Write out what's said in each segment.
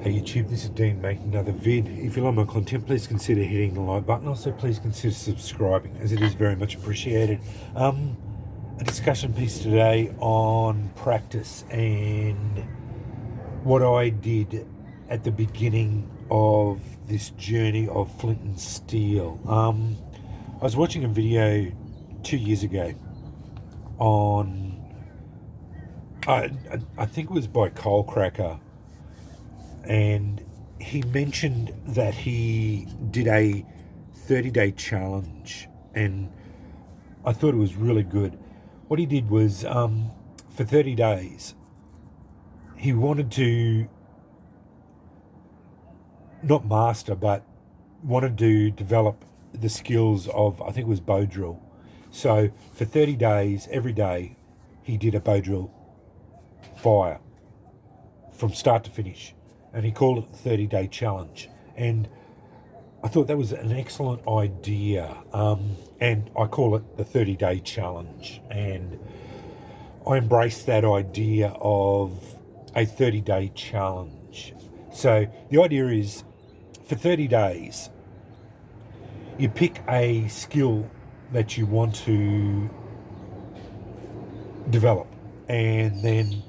Hey YouTube, this is Dean making another vid. If you like my content, please consider hitting the like button. Also, please consider subscribing, as it is very much appreciated. A discussion piece today on practice and what I did at the beginning of this journey of flint and steel. I was watching a video 2 years ago on, I think it was by Coal Cracker, and he mentioned that he did a 30-day challenge, and I thought it was really good. What he did was, for 30 days, he wanted to not master, but wanted to develop the skills of, I think it was bow drill. So for 30 days, every day, he did a bow drill fire from start to finish, and he called it the 30-day challenge. And I thought that was an excellent idea, and I call it the 30-day challenge. And I embraced that idea of a 30-day challenge. So the idea is, for 30 days, you pick a skill that you want to develop, and then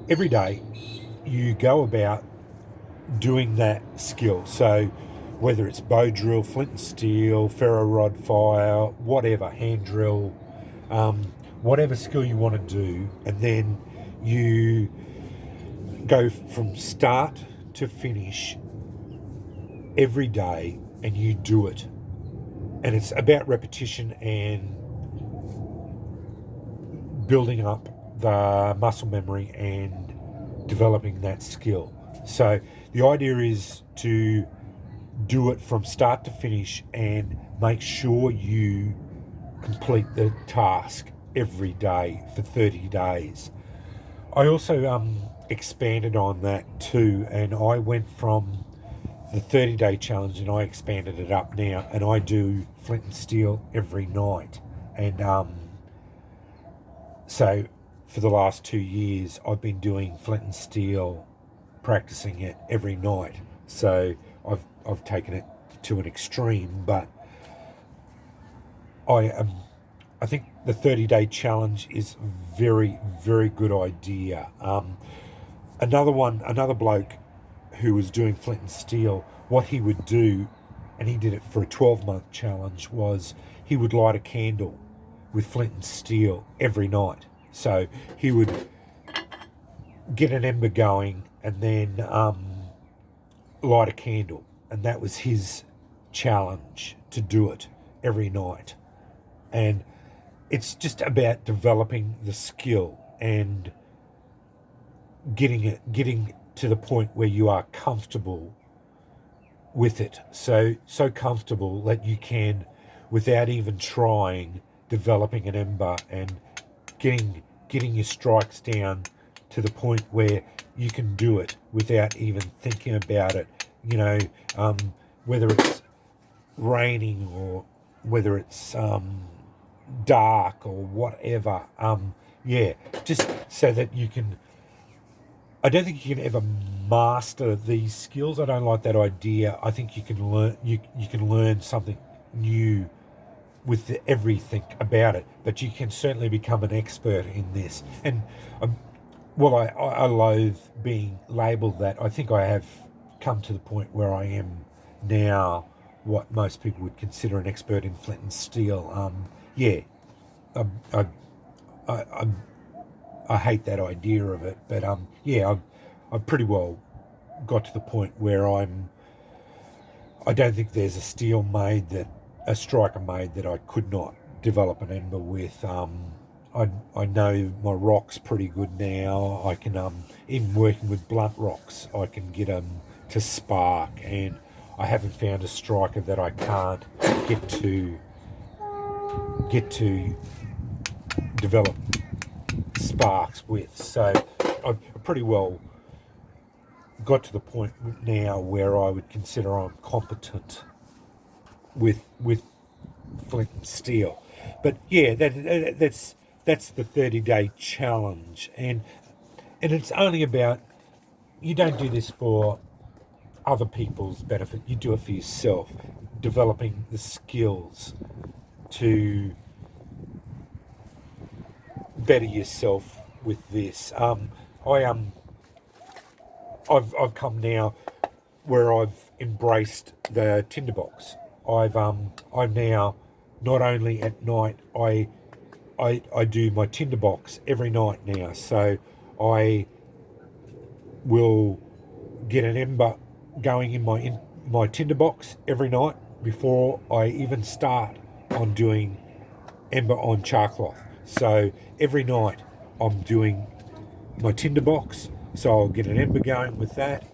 every day you go about doing that skill. So whether it's bow drill, flint and steel, ferro rod fire, whatever, hand drill, whatever skill you want to do, and then you go from start to finish every day and you do it. And it's about repetition and building up the muscle memory and developing that skill. So the idea is to do it from start to finish and make sure you complete the task every day for 30 days. I also expanded on that too, and I went from the 30-day challenge and I expanded it up now, and I do flint and steel every night. And so for the last 2 years, I've been doing flint and steel, practicing it every night. So I've taken it to an extreme, but I think the 30-day challenge is very, very good idea. Another bloke who was doing flint and steel, what he would do, and he did it for a 12-month challenge, was he would light a candle with flint and steel every night. So he would get an ember going and then light a candle, and that was his challenge, to do it every night. And it's just about developing the skill and getting to the point where you are comfortable with it. So comfortable that you can, without even trying, developing an ember and getting your strikes down to the point where you can do it without even thinking about it. Whether it's raining or whether it's dark or whatever. Just so that you can. I don't think you can ever master these skills. I don't like that idea. I think you can learn. You can learn something new with everything about it, but you can certainly become an expert in this. And I loathe being labelled that. I think I have come to the point where I am now what most people would consider an expert in flint and steel. I hate that idea of it, but I've pretty well got to the point where I don't think there's a striker made that I could not develop an ember with. I know my rock's pretty good now. I can even working with blunt rocks, I can get them to spark, and I haven't found a striker that I can't get to develop sparks with. So I've pretty well got to the point now where I would consider I'm competent with flint and steel. But yeah, that's the 30-day challenge, and it's only about you don't do this for other people's benefit. You do it for yourself, developing the skills to better yourself with this. I I've come now where I've embraced the tinderbox. I'm now not only at night. I do my tinderbox every night now. So I will get an ember going in my tinderbox every night before I even start on doing ember on charcloth. So every night I'm doing my tinderbox. So I'll get an ember going with that,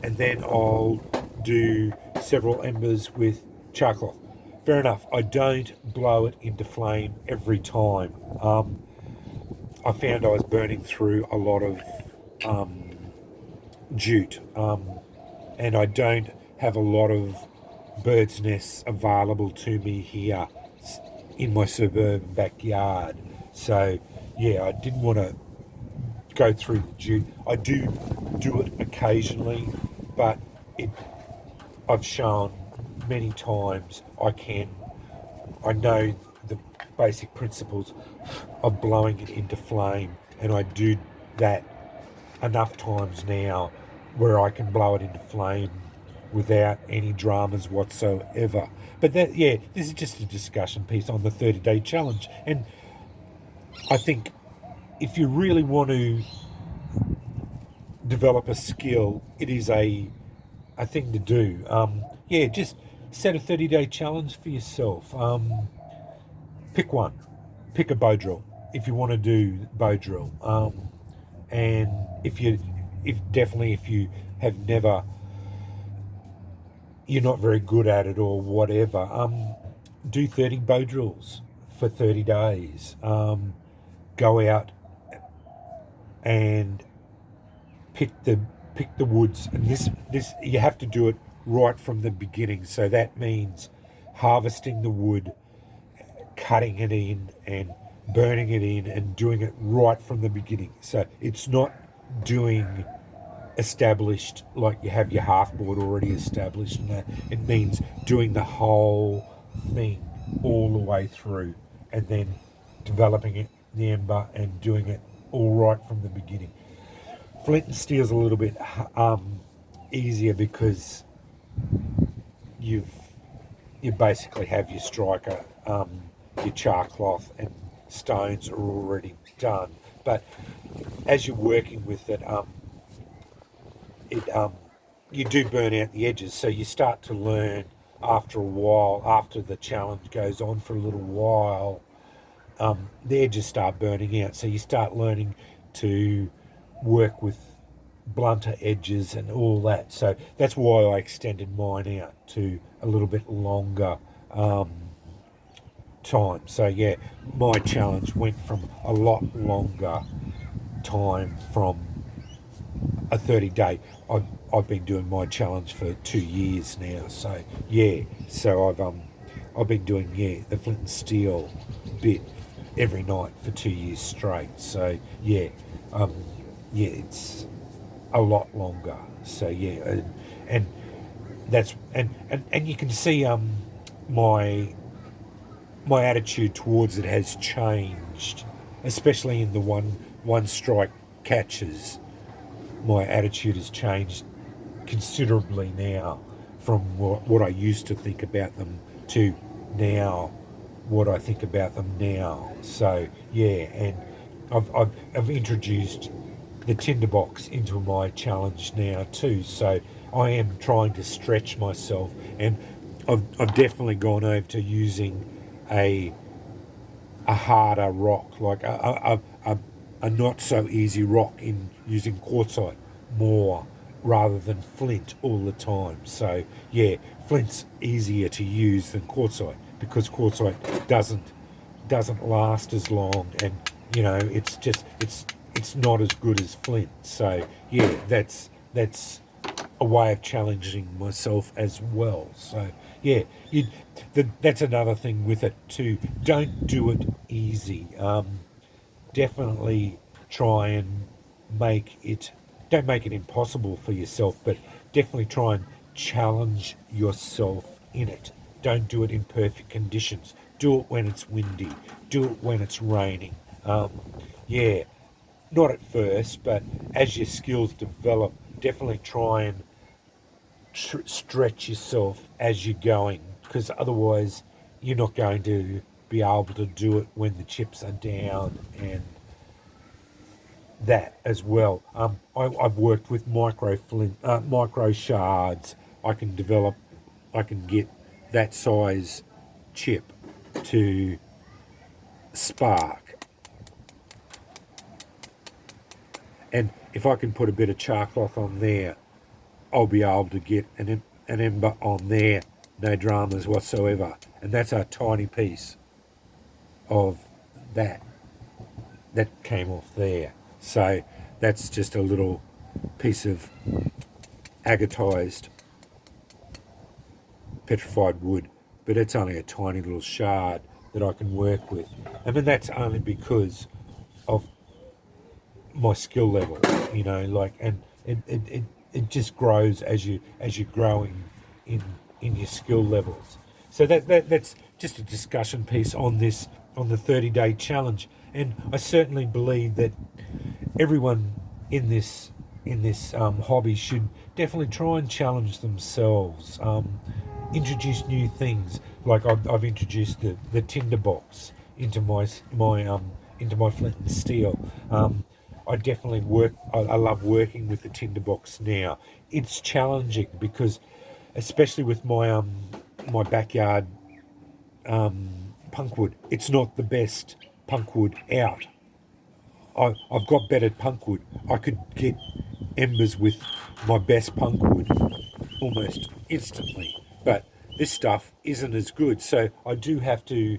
and then I'll do several embers with charcloth. Fair enough. I don't blow it into flame every time. I found I was burning through a lot of jute, and I don't have a lot of birds' nests available to me here in my suburban backyard. So, yeah, I didn't want to go through the jute. I do it occasionally, but it I've shown many times I know the basic principles of blowing it into flame, and I do that enough times now where I can blow it into flame without any dramas whatsoever. But that, yeah, this is just a discussion piece on the 30-day challenge, and I think if you really want to develop a skill, it is a thing to do. Yeah, just set a 30-day challenge for yourself. Pick one. Pick a bow drill if you want to do bow drill. And if you have never, you're not very good at it or whatever, do 30 bow drills for 30 days. Go out and pick the woods, and this you have to do it right from the beginning. So that means harvesting the wood, cutting it in, and burning it in, and doing it right from the beginning. So it's not doing established like you have your half board already established, and that it means doing the whole thing all the way through, and then developing it, the ember, and doing it all right from the beginning. Flint and steel's a little bit easier because you basically have your striker, your charcloth, and stones are already done. But as you're working with it, you do burn out the edges, so you start to learn after a while, after the challenge goes on for a little while, the edges start burning out. So you start learning to work with blunter edges and all that. So that's why I extended mine out to a little bit longer time. So yeah, my challenge went from a lot longer time from a 30-day. I've been doing my challenge for 2 years now. So yeah, so I've been doing the flint and steel bit every night for 2 years straight. So yeah, it's a lot longer. So yeah, and that's and you can see my attitude towards it has changed, especially in the one strike catches. My attitude has changed considerably now from what I used to think about them to now what I think about them now. So yeah, and I've introduced the tinderbox into my challenge now too. So I am trying to stretch myself, and I've definitely gone over to using a harder rock, like a not so easy rock, in using quartzite more rather than flint all the time. So yeah, flint's easier to use than quartzite because quartzite doesn't last as long, and it's not as good as flint. So yeah, that's a way of challenging myself as well. So yeah, that's another thing with it too. Don't do it easy. Definitely try and make it don't make it impossible for yourself, but definitely try and challenge yourself in it. Don't do it in perfect conditions. Do it when it's windy. Do it when it's raining. Yeah, not at first, but as your skills develop, definitely try and stretch yourself as you're going, because otherwise you're not going to be able to do it when the chips are down and that as well. I've worked with micro shards. I can develop, I can get that size chip to spark, and if I can put a bit of char cloth on there, I'll be able to get an ember on there, no dramas whatsoever. And that's a tiny piece of that that came off there. So that's just a little piece of agatized petrified wood, but it's only a tiny little shard that I can work with. I mean, that's only because of my skill level, like, and it just grows as you're growing in your skill levels. So that's just a discussion piece on the 30-day challenge, and I certainly believe that everyone in this hobby should definitely try and challenge themselves. Introduce new things, like I've introduced the tinderbox into my flint and steel. I definitely I love working with the tinderbox now. It's challenging because, especially with my backyard punkwood, it's not the best punkwood out. I've got better punkwood. I could get embers with my best punkwood almost instantly, but this stuff isn't as good. So I do have to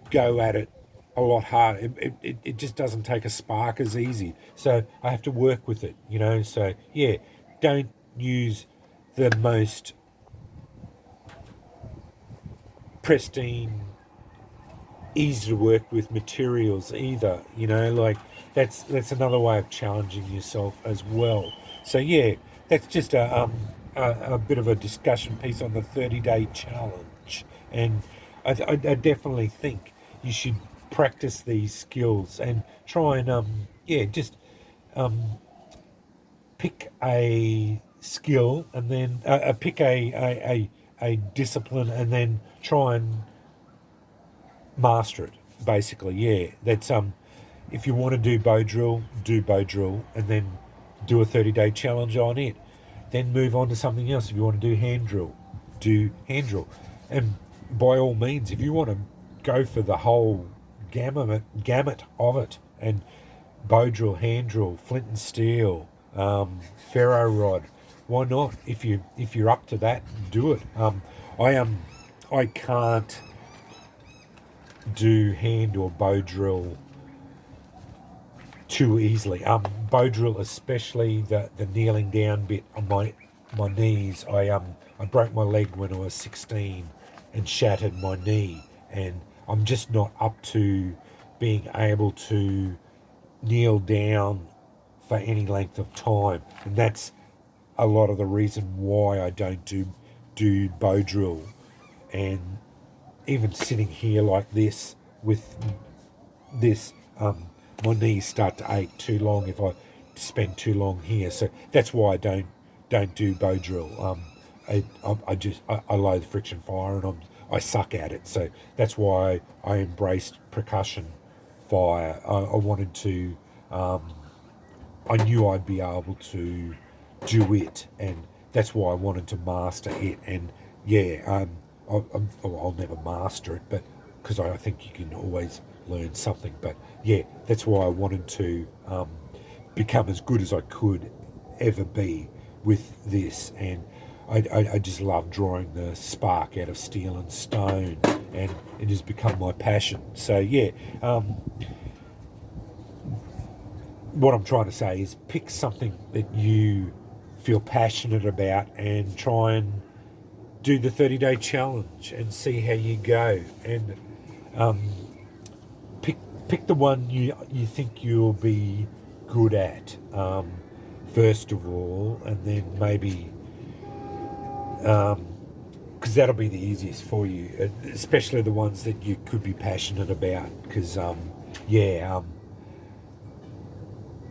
go at it a lot harder. It just doesn't take a spark as easy. So I have to work with it, So yeah, don't use the most pristine, easy to work with materials either, like that's another way of challenging yourself as well. So yeah, that's just a bit of a discussion piece on the 30-day challenge, and I definitely think you should practice these skills and try and just pick a skill, and then pick a discipline, and then try and master it, basically. Yeah, that's if you want to do bow drill, and then do a 30-day challenge on it. Then move on to something else. If you want to do hand drill, do hand drill. And by all means, if you want to go for the whole gamut of it, and bow drill, hand drill, flint and steel, ferro rod, why not? If you're up to that, do it. I can't do hand or bow drill too easily. Bow drill, especially the kneeling down bit on my knees. I broke my leg when I was 16 and shattered my knee, and I'm just not up to being able to kneel down for any length of time, and that's a lot of the reason why I don't do bow drill. And even sitting here like this with this, my knees start to ache too long if I spend too long here. So that's why I don't do bow drill. I loathe friction fire, and I suck at it. So that's why I embraced percussion fire. I wanted to. I knew I'd be able to do it, and that's why I wanted to master it. And yeah, I'll never master it, but because I think you can always learn something. But yeah, that's why I wanted to become as good as I could ever be with this. And I just love drawing the spark out of steel and stone, and it has become my passion. So yeah, what I'm trying to say is pick something that you feel passionate about and try and do the 30-day challenge and see how you go. And pick the one you think you'll be good at. first of all, and then maybe because that'll be the easiest for you, especially the ones that you could be passionate about. Because I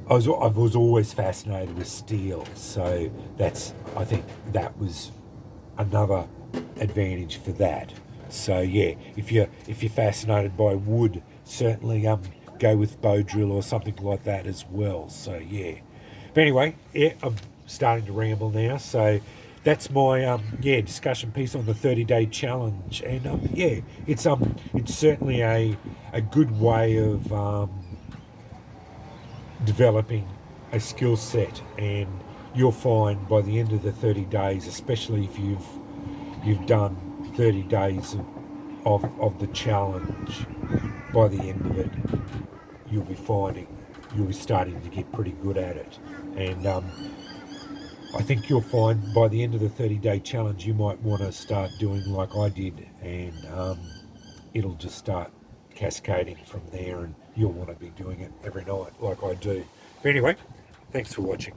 was always fascinated with steel, so I think that was another advantage for that. So yeah, if you're fascinated by wood, certainly go with bow drill or something like that as well. So yeah, but anyway, yeah, I'm starting to ramble now. So that's my discussion piece on the 30-day challenge, and it's certainly a good way of developing a skill set, and you'll find by the end of the 30 days, especially if you've done 30 days of the challenge, by the end of it you'll be starting to get pretty good at it. And I think you'll find by the end of the 30-day challenge you might want to start doing like I did, and it'll just start cascading from there, and you'll want to be doing it every night like I do. But anyway, thanks for watching.